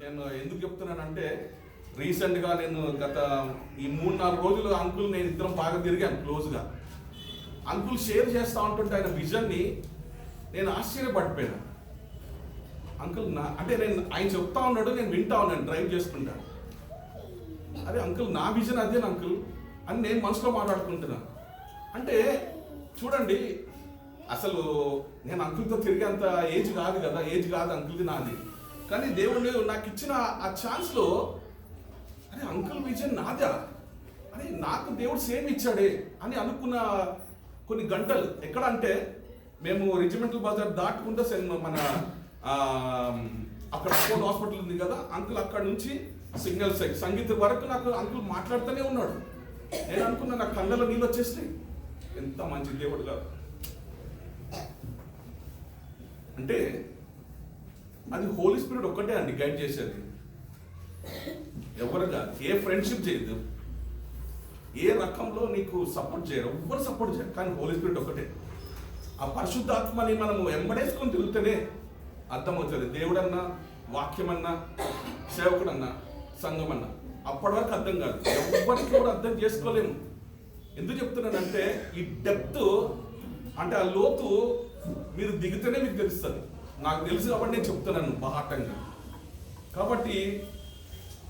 నేను ఎందుకు చెప్తున్నానంటే రీసెంట్గా నేను గత ఈ 3-4 రోజులు అంకుల్ నేను ఇద్దరం బాగా తిరిగాను క్లోజ్గా. అంకుల్ షేర్ చేస్తూ ఉంటుంటే ఆయన విజన్ని నేను ఆశ్చర్యపడిపోయాను. అంకుల్ అంటే ఆయన చెప్తా ఉన్నాడు, నేను వింటా ఉన్నాను డ్రైవ్ చేసుకుంటాను. అరే అంకుల్ నా విజన్ అదేనా అంకుల్ అని నేను మనసులో మాట్లాడుకుంటున్నాను. అంటే చూడండి, అసలు నేను అంకుల్తో తిరిగేంత ఏజ్ కాదు అంకుల్ది నాది. కానీ దేవుడు నాకు ఇచ్చిన ఆ ఛాన్స్లో అరే అంకుల్ విజన్ నాదా, అరే నాకు దేవుడు సేమ్ ఇచ్చాడే అని అనుకున్న కొన్ని గంటలు. ఎక్కడ అంటే మేము రెజిమెంటల్ బజార్ దాటుకుంటే మన అక్కడ అపోలో హాస్పిటల్ ఉంది కదా, అంకుల్ అక్కడ నుంచి సిగ్నల్ సైడ్ సంగీత వరకు నాకు అంకుల్ మాట్లాడుతూనే ఉన్నాడు. నేను అనుకున్నా నా కళ్ళలో నీళ్ళు వచ్చేసినాయి. ఎంత మంచి దేవుడు కాదు అంటే అది హోలీ స్పిరిట్ ఒక్కటే అండి గైడ్ చేసేది. ఎవరుగా ఏ ఫ్రెండ్షిప్ చేయదు, ఏ రకంలో నీకు సపోర్ట్ చేయరు, ఎవ్వరు సపోర్ట్ చేయరు. కానీ హోలీ స్పిరిట్ ఒక్కటే. ఆ పరిశుద్ధాత్మని మనము వెంబడేసుకొని తిరుగుతూనే అర్థమవుతుంది. దేవుడన్నా, వాక్యమన్నా, సేవకుడన్నా, సంఘమన్నా అప్పటి వరకు అర్థం కాదు. ఎవరికి కూడా అర్థం చేసుకోలేము. ఎందుకు చెప్తున్నానంటే ఈ డెప్త్ అంటే ఆ లోతు మీరు దిగితేనే మీకు తెలుస్తుంది. నాకు తెలుసు కాబట్టి నేను చెప్తున్నాను బాహటంగా. కాబట్టి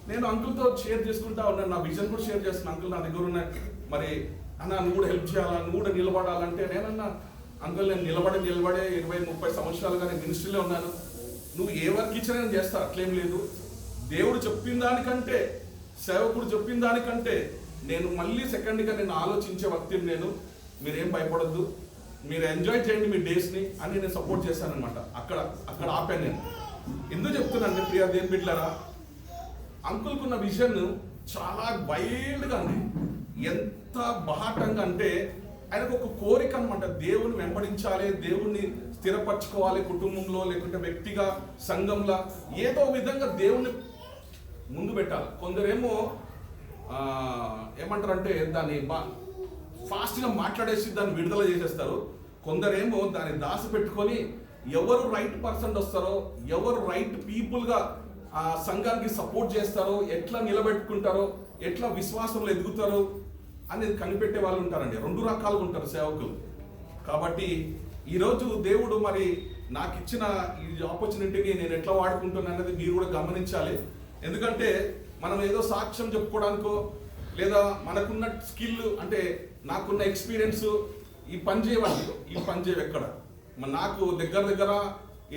నేను అంకుల్తో షేర్ చేసుకుంటా ఉన్నాను, నా విజన్ కూడా షేర్ చేస్తున్నాను. అంకుల్ నా దగ్గర ఉన్న మరి అన్న నువ్వు కూడా హెల్ప్ చేయాలా, నువ్వు కూడా నిలబడాలంటే నేనన్నా అంకుల్ నేను నిలబడే 20-30 సంవత్సరాలుగా నేను మినిస్ట్రీలో ఉన్నాను. నువ్వు ఏ వర్క్ ఇచ్చినా నేను చేస్తా, అట్లేం లేదు. దేవుడు చెప్పిన దానికంటే, సేవకుడు చెప్పిన దానికంటే నేను మళ్ళీ సెకండ్గా నేను ఆలోచించే వ్యక్తిని నేను. మీరేం భయపడద్దు, మీరు ఎంజాయ్ చేయండి మీ డేస్ని అని నేను సపోర్ట్ చేశానమాట. అక్కడ ఆపాను నేను. ఎందుకు చెప్తున్నాను ప్రియా దేవుని బిడ్డలారా, అంకుల్కున్న విజన్ చాలా వైల్డ్గా ఉంది. ఎంత బహాటంగా అంటే ఆయనకు ఒక కోరిక అనమాట, దేవుని వెంబడించాలి, దేవుణ్ణి స్థిరపరచుకోవాలి కుటుంబంలో, లేకుంటే వ్యక్తిగా, సంఘంలో ఏదో విధంగా దేవుణ్ణి ముందు పెట్టాలి. కొందరేమో ఏమంటారంటే దాన్ని ఫాస్ట్గా మాట్లాడేసి దాన్ని విడుదల చేసేస్తారు. కొందరేమో దాన్ని దాసి పెట్టుకొని ఎవరు రైట్ పర్సన్ వస్తారో, ఎవరు రైట్ పీపుల్గా ఆ సంఘానికి సపోర్ట్ చేస్తారో, ఎట్లా నిలబెట్టుకుంటారో, ఎట్లా విశ్వాసంలో ఎదుగుతారో అనేది కనిపెట్టే వాళ్ళు ఉంటారండి. 2 రకాలుగా ఉంటారు సేవకులు. కాబట్టి ఈరోజు దేవుడు మరి నాకు ఇచ్చిన ఈ ఆపర్చునిటీని నేను ఎట్లా వాడుకుంటున్నాను అనేది మీరు కూడా గమనించాలి. ఎందుకంటే మనం ఏదో సాక్ష్యం చెప్పుకోవడానికో, లేదా మనకున్న స్కిల్ అంటే నాకున్న ఎక్స్పీరియన్స్ ఈ పని చేయవు ఎక్కడ. నాకు దగ్గర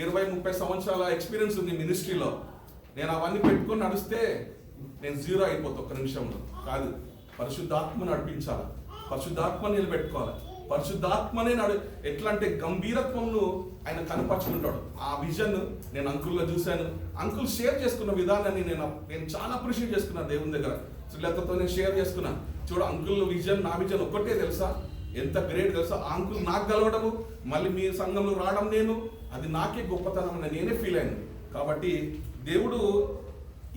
20-30 సంవత్సరాల ఎక్స్పీరియన్స్ ఉంది మినిస్ట్రీలో. నేను అవన్నీ పెట్టుకొని నడిస్తే నేను జీరో అయిపోతా ఒక్క నిమిషంలో. కాదు, పరిశుద్ధాత్మ నడిపించాలి, పరిశుద్ధాత్మ నిలబెట్టుకోవాలి. పరిశుద్ధాత్మనే ఎట్లా అంటే గంభీరత్వంను ఆయన కనపరుచుకుంటాడు. ఆ విజన్ నేను అంకుల్లో చూశాను. అంకుల్ షేర్ చేసుకున్న విధానాన్ని నేను చాలా అప్రిషియేట్ చేసుకున్నాను దేవుని దగ్గర. శ్రీలతతో నేను షేర్ చేసుకున్నాను. చూడు అంకుల్ విజన్ నా విజన్ ఒక్కటే తెలుసా, ఎంత గ్రేట్ తెలుసా. ఆ అంకుల్ నాకు కలవడము, మళ్ళీ మీ సంఘంలో రావడం, అది నాకే గొప్పతనం అని నేనే ఫీల్ అయ్యాను. కాబట్టి దేవుడు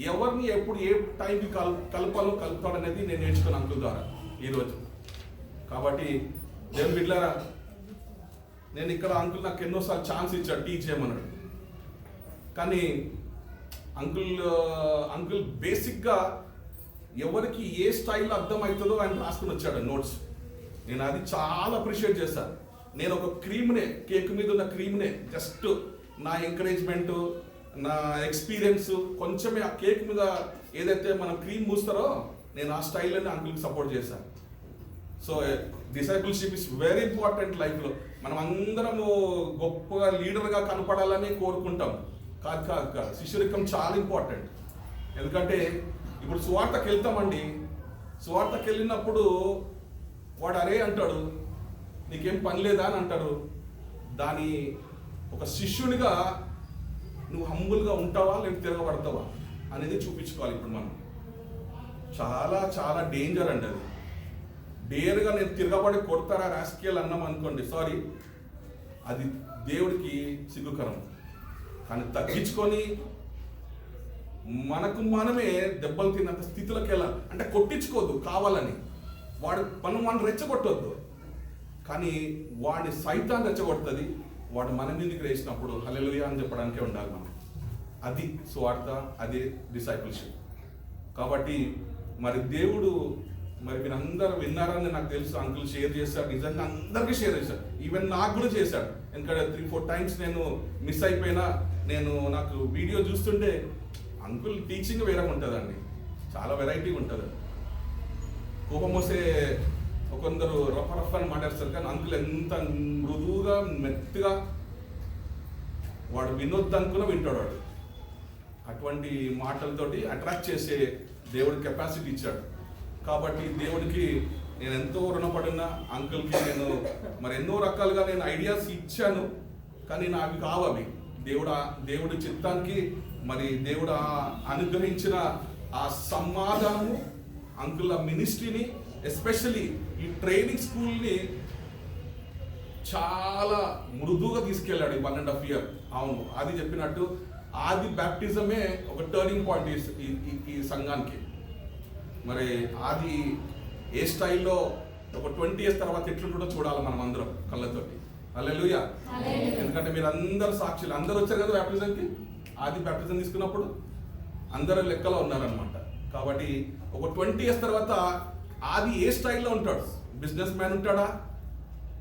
ఎవరిని ఎప్పుడు ఏ టైంకి కలపాలో కలుపుతాడనేది నేను నేర్చుకున్నాను అంకుల్ ద్వారా ఈరోజు. కాబట్టి దేవుని బిడ్డలారా, నేను ఇక్కడ అంకుల్ నాకు ఎన్నోసార్లు ఛాన్స్ ఇచ్చాడు టీచ్ చేయమన్నాడు. కానీ అంకుల్ బేసిక్గా ఎవరికి ఏ స్టైల్లో అర్థమవుతుందో ఆయన రాసుకుని వచ్చాడు నోట్స్. నేను అది చాలా అప్రిషియేట్ చేస్తాను. నేను ఒక క్రీమ్నే, కేక్ మీద ఉన్న క్రీమ్నే జస్ట్ నా ఎంకరేజ్మెంటు, నా ఎక్స్పీరియన్స్ కొంచెమే ఆ కేక్ మీద ఏదైతే మనం క్రీమ్ మూస్తారో నేను ఆ స్టైల్లోనే అంకుల్కి సపోర్ట్ చేశాను. So discipleship is very important లైఫ్లో. మనం అందరము గొప్పగా లీడర్గా కనపడాలని కోరుకుంటాం. కాదు, శిష్యరికం చాలా ఇంపార్టెంట్. ఎందుకంటే ఇప్పుడు సువార్తకి వెళ్తామండి, సువార్తకి వెళ్ళినప్పుడు వాడు అరే అంటాడు, నీకేం పని లేదా అని అంటారు. దాని ఒక శిష్యునిగా నువ్వు హంబుల్గా ఉంటావా లేకపోతే తిరగబడతావా అనేది చూపించుకోవాలి. ఇప్పుడు మనం చాలా చాలా డేంజర్ అండి అది. డేర్గా నేను తిరగబడి కొడతారా రాజకీయాలు అన్నాం అనుకోండి, సారీ, అది దేవుడికి సిగ్గుకరం. కానీ తగ్గించుకొని మనకు మనమే దెబ్బలు తిన్నంత స్థితిలోకి వెళ్ళాలి. అంటే కొట్టించుకోవద్దు కావాలని, మనం రెచ్చగొట్టవద్దు. కానీ వాడిని సైతాన్ని రెచ్చగొడుతుంది. వాడు మన మీదకి వేసినప్పుడు హల్లెలూయా అని చెప్పడానికే ఉండాలి మనం. అది సువార్త, అదే డిసైపుల్షిప్. కాబట్టి మరి దేవుడు మరి మీరు అందరూ విన్నారని నాకు తెలుసు. అంకుల్ షేర్ చేశాడు, నిజంగా అందరికీ షేర్ చేశాడు, ఈవెన్ నాకు కూడా చేశాడు. ఎందుకంటే 3-4 టైమ్స్ నేను మిస్ అయిపోయినా, నాకు వీడియో చూస్తుంటే అంకుల్ టీచింగ్ వేరే ఉంటుందండి, చాలా వెరైటీగా ఉంటుంది. కోపం వస్తే కొందరు రఫ్ అని మాట్లాడతారు, కానీ అంకుల్ ఎంత మృదువుగా మెత్తగా వాడు వినొద్దు అనుకున్నా వింటాడు. వాడు అటువంటి మాటలతోటి అట్రాక్ట్ చేసే దేవుడి కెపాసిటీ ఇచ్చాడు. కాబట్టి దేవుడికి నేను ఎంతో రుణపడిన అంకుల్కి నేను మరి ఎన్నో రకాలుగా నేను ఐడియాస్ ఇచ్చాను, కానీ నాకు కావవి దేవుడి చిత్తానికి మరి దేవుడు అనుగ్రహించిన ఆ సమాధానము, అంకుల్ ఆ మినిస్ట్రీని, ఎస్పెషల్లీ ఈ ట్రైనింగ్ స్కూల్ని చాలా మృదువుగా తీసుకెళ్ళాడు ఈ 1.5 year. అవును, అది చెప్పినట్టు ఆది బ్యాప్టిజమే ఒక టర్నింగ్ పాయింట్ ఈ సంఘానికి. మరి ఆది ఏ స్టైల్లో ఒక 20 years తర్వాత ఎట్లుంటుందో చూడాలి మనం అందరం కళ్ళతోటి. హల్లెలూయా. ఎందుకంటే మీరు అందరు సాక్షులు, అందరూ వచ్చారు కదా బ్యాప్టిజంకి. ఆది బ్యాప్టిజం తీసుకున్నప్పుడు అందరూ లెక్కలో ఉన్నారనమాట. కాబట్టి ఒక 20 years తర్వాత ఆది ఏ స్టైల్లో ఉంటాడు? బిజినెస్ మ్యాన్ ఉంటాడా,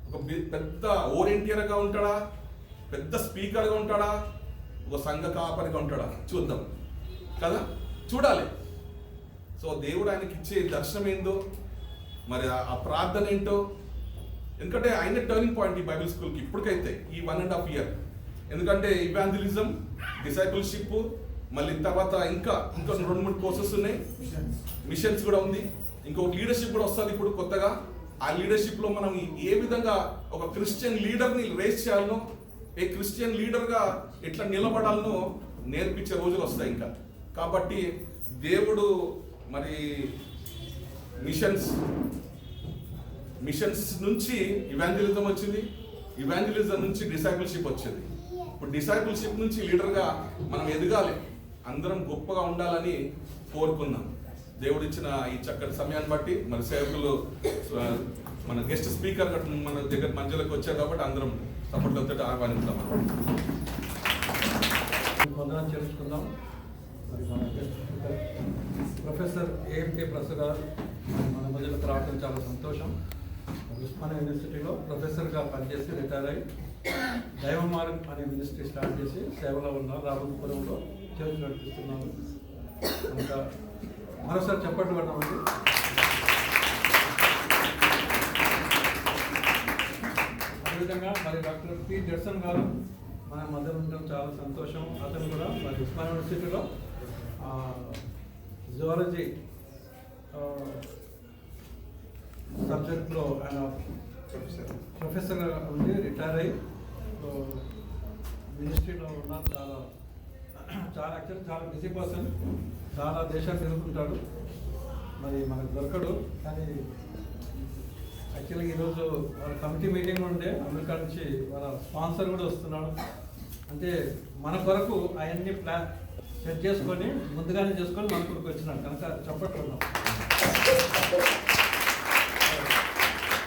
ఒక పెద్ద ఓరియంటియర్గా ఉంటాడా, పెద్ద స్పీకర్గా ఉంటాడా, ఒక సంఘ కాపరిగా ఉంటాడా? చూద్దాం కదా, చూడాలి. సో దేవుడు ఆయనకి ఇచ్చే దర్శనం ఏందో, మరి ఆ ప్రార్థన ఏంటో. ఎందుకంటే ఆయన టర్నింగ్ పాయింట్ ఈ బైబిల్ స్కూల్కి ఇప్పటికైతే ఈ 1.5 year. ఎందుకంటే ఇవాంజలిజం, డిసైపుల్షిప్, మళ్ళీ తర్వాత ఇంకా 2-3 కోర్సెస్ ఉన్నాయి, మిషన్స్ కూడా ఉంది, ఇంకొక లీడర్షిప్ కూడా వస్తుంది ఇప్పుడు కొత్తగా. ఆ లీడర్షిప్లో మనం ఏ విధంగా ఒక క్రిస్టియన్ లీడర్ని రేస్ చేయాలనో, ఏ క్రిస్టియన్ లీడర్గా ఎట్లా నిలబడాలనో నేర్పించే రోజులు వస్తాయి ఇంకా. కాబట్టి దేవుడు మరి మిషన్స్ నుంచి ఇవాంజలిజం వచ్చింది, ఇవాంజలిజం నుంచి డిసైపుల్షిప్ వచ్చింది. ఇప్పుడు డిసైపుల్షిప్ నుంచి లీడర్గా మనం ఎదగాలి, అందరం గొప్పగా ఉండాలని కోరుకుందాం. దేవుడిచ్చిన ఈ చక్కటి సమయాన్ని బట్టి మరి సేవకులు మన గెస్ట్ స్పీకర్ మన దగ్గర మధ్యలోకి వచ్చారు కాబట్టి అందరం సపోర్ట్లతో ఆహ్వానిస్తాం. వందనాలు చేసుకుందాం. మరి మన గెస్ట్ స్పీకర్ ప్రొఫెసర్ ఏఎంకే ప్రసాద్ గారు మన మధ్యలోకి రావడం చాలా సంతోషం. ఉస్మానియా యూనివర్సిటీలో ప్రొఫెసర్గా పనిచేసి రిటైర్ అయ్యి దైవమార్గం అనే మినిస్ట్రీ స్టార్ట్ చేసి సేవలో ఉన్నారు. రామపురంలో చర్చ్ నడిపిస్తున్నాను. ఇంకా మరోసారి చెప్పట్లు పడ్డామండి. అదేవిధంగా మరి డాక్టర్ పి జడ్సన్ గారు మన మధ్య ఉండడం చాలా సంతోషం. అతను కూడా మరి ఉస్మానియా యూనివర్సిటీలో జువాలజీ సబ్జెక్ట్లో ఆయన ప్రొఫెసర్గా ఉండి రిటైర్ అయ్యి మినిస్ట్రీలో ఉన్నారు. యాక్చువల్లీ చాలా బిజీ పర్సన్, చాలా దేశాలు తిరుగుతుంటాడు, మరి మనకు దొరకడు. కానీ యాక్చువల్గా ఈరోజు వాళ్ళ కమిటీ మీటింగ్ ఉండే అమెరికా నుంచి వాళ్ళ స్పాన్సర్ కూడా వస్తున్నాడు. అంటే మన కొరకు అవన్నీ సెట్ చేసుకొని ముందుగానే చేసుకొని మన కొరకు వచ్చినాడు కనుక చెప్పట్లున్నాం.